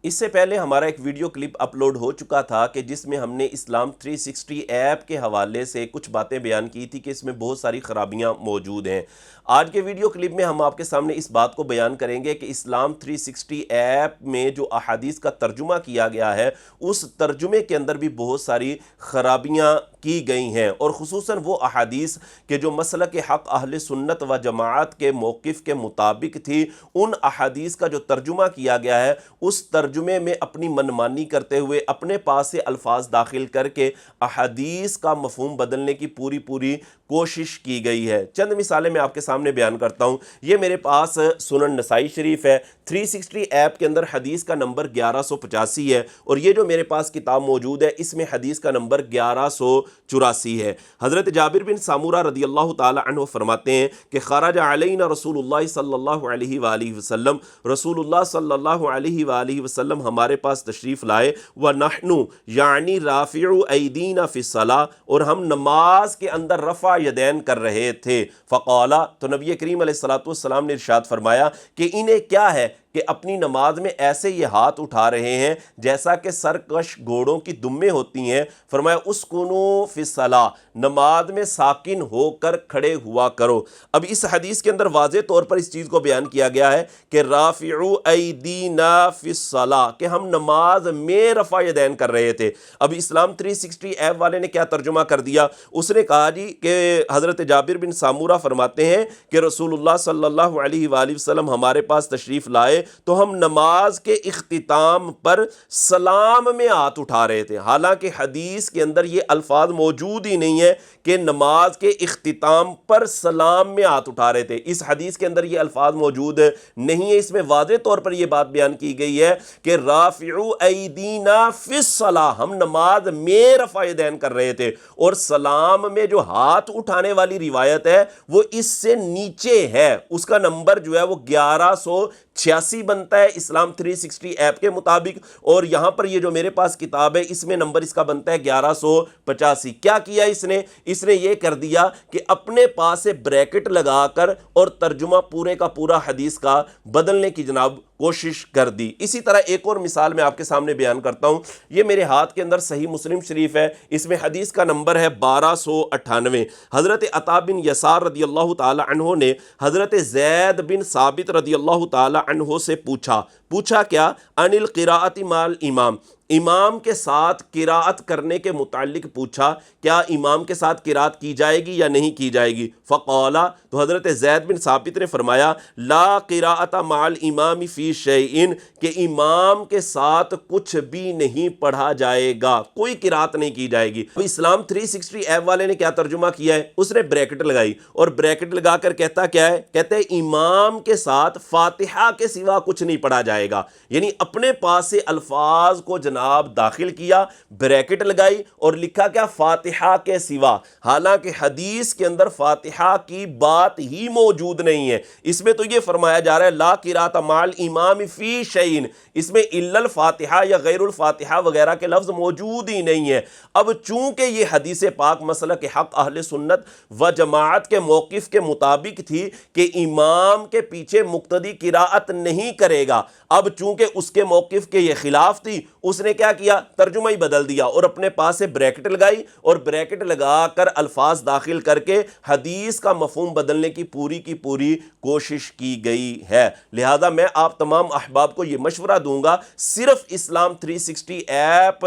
اس سے پہلے ہمارا ایک ویڈیو کلپ اپلوڈ ہو چکا تھا کہ جس میں ہم نے اسلام 360 ایپ کے حوالے سے کچھ باتیں بیان کی تھی کہ اس میں بہت ساری خرابیاں موجود ہیں۔ آج کے ویڈیو کلپ میں ہم آپ کے سامنے اس بات کو بیان کریں گے کہ اسلام 360 ایپ میں جو احادیث کا ترجمہ کیا گیا ہے اس ترجمے کے اندر بھی بہت ساری خرابیاں کی گئی ہیں، اور خصوصاً وہ احادیث کہ جو مسلک حق اہل سنت و جماعت کے موقف کے مطابق تھی، ان احادیث کا جو ترجمہ کیا گیا ہے اس ترجمے میں اپنی منمانی کرتے ہوئے اپنے پاس سے الفاظ داخل کر کے احادیث کا مفہوم بدلنے کی پوری کوشش کی گئی ہے۔ چند مثالیں میں آپ کے سامنے بیان کرتا ہوں۔ یہ میرے پاس سنن نسائی شریف ہے، 360 ایپ کے اندر حدیث کا نمبر 1185 ہے، اور یہ جو میرے پاس کتاب موجود ہے اس میں حدیث کا نمبر 1184 ہے۔ حضرت جابر بن سامورہ رضی اللہ تعالی عنہ فرماتے ہیں کہ خرج علینا رسول اللہ صلی اللہ علیہ وآلہ وسلم، رسول اللہ صلی اللہ علیہ وآلہ وسلم ہمارے پاس تشریف لائے، وَنَحْنُ یعنی رافع ایدینا فی الصلاۃ، اور ہم نماز کے اندر رفع یدین کر رہے تھے۔ فقالا، تو نبی کریم علیہ السلام نے ارشاد فرمایا کہ انہیں کیا ہے کہ اپنی نماز میں ایسے یہ ہاتھ اٹھا رہے ہیں جیسا کہ سرکش گھوڑوں کی دمیں ہوتی ہیں۔ فرمایا اسکنوا فی الصلاۃ، نماز میں ساکن ہو کر کھڑے ہوا کرو۔ اب اس حدیث کے اندر واضح طور پر اس چیز کو بیان کیا گیا ہے کہ رافعوا ایدینا فی الصلاۃ، کہ ہم نماز میں رفع یدین کر رہے تھے۔ اب اسلام 360 ایپ والے نے کیا ترجمہ کر دیا؟ اس نے کہا جی کہ حضرت جابر بن سامورہ فرماتے ہیں کہ رسول اللہ صلی اللہ علیہ وآلہ وسلم ہمارے پاس تشریف لائے تو ہم نماز کے اختتام پر سلام میں ہاتھ اٹھا رہے تھے، حالانکہ حدیث کے اندر یہ الفاظ موجود ہی نہیں ہے کہ نماز کے اختتام پر سلام میں ہاتھ اٹھا رہے تھے۔ اس حدیث کے اندر یہ الفاظ موجود نہیں ہے۔ اس میں واضح طور پر یہ بات بیان کی گئی ہے کہ رافعوا ایدینا فی الصلاۃ، ہم نماز میں رفع یدین کر رہے تھے، اور سلام میں جو ہاتھ اٹھانے والی روایت ہے وہ اس سے نیچے ہے، اس کا نمبر جو ہے وہ 1186 بنتا ہے اسلام 360 ایپ کے مطابق، اور یہاں پر یہ جو میرے پاس کتاب ہے اس میں نمبر اس کا بنتا ہے 1185۔ کیا کیا اس نے یہ کر دیا کہ اپنے پاس سے بریکٹ لگا کر اور ترجمہ پورے کا پورا حدیث کا بدلنے کی جناب کوشش کر دی۔ اسی طرح ایک اور مثال میں آپ کے سامنے بیان کرتا ہوں۔ یہ میرے ہاتھ کے اندر صحیح مسلم شریف ہے، اس میں حدیث کا نمبر ہے 1298۔ حضرت عطا بن یسار رضی اللہ تعالی عنہ نے حضرت زید بن ثابت رضی اللہ تعالی عنہ سے پوچھا کیا؟ عن القراءۃ مع الامام، امام کے ساتھ قراءت کرنے کے متعلق پوچھا، کیا امام کے ساتھ قراءت کی جائے گی یا نہیں کی جائے گی؟ فقالا، تو حضرت زید بن ثابت نے فرمایا لا قراءۃ مع الامام فی شیء، کہ امام کے ساتھ کچھ بھی نہیں پڑھا جائے گا، کوئی قراءت نہیں کی جائے گی۔ اب اسلام 360 ایپ والے نے کیا ترجمہ کیا ہے؟ اس نے بریکٹ لگائی، اور بریکٹ لگا کر کہتا کیا ہے؟ کہتے ہیں امام کے ساتھ فاتحہ کے سوا کچھ نہیں پڑھا جائے گا، یعنی اپنے پاس سے الفاظ کو جناب داخل کیا، بریکٹ لگائی اور لکھا کیا؟ فاتحہ کے سوا، حالانکہ حدیث کے اندر فاتحہ کی بات ہی موجود نہیں ہے۔ اس میں تو یہ فرمایا جا رہا ہے لا قراءۃ مع الامام فی شیء، اس میں الا الفاتحہ یا غیر الفاتحہ وغیرہ کے لفظ موجود ہی نہیں ہے۔ اب چونکہ یہ حدیث پاک مسلک حق اہل سنت و جماعت کے موقف کے مطابق تھی کہ امام کے پیچھے مقتدی قراءت نہیں کرے گا، اب چونکہ اس کے موقف کے یہ خلاف تھی، اس نے کیا کیا؟ ترجمہ ہی بدل دیا، اور اپنے پاس سے بریکٹ لگائی، اور بریکٹ لگا کر الفاظ داخل کر کے حدیث کا مفہوم بدلنے کی پوری کوشش کی گئی ہے۔ لہذا میں آپ تمام احباب کو یہ مشورہ دوں گا، صرف اسلام 360 ایپ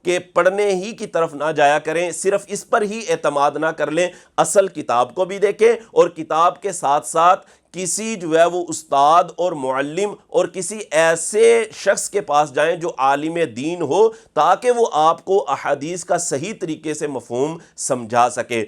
کے پڑھنے ہی کی طرف نہ جایا کریں، صرف اس پر ہی اعتماد نہ کر لیں، اصل کتاب کو بھی دیکھیں، اور کتاب کے ساتھ ساتھ کسی جو ہے وہ استاد اور معلم اور کسی ایسے شخص کے پاس جائیں جو عالم دین ہو، تاکہ وہ آپ کو احادیث کا صحیح طریقے سے مفہوم سمجھا سکے۔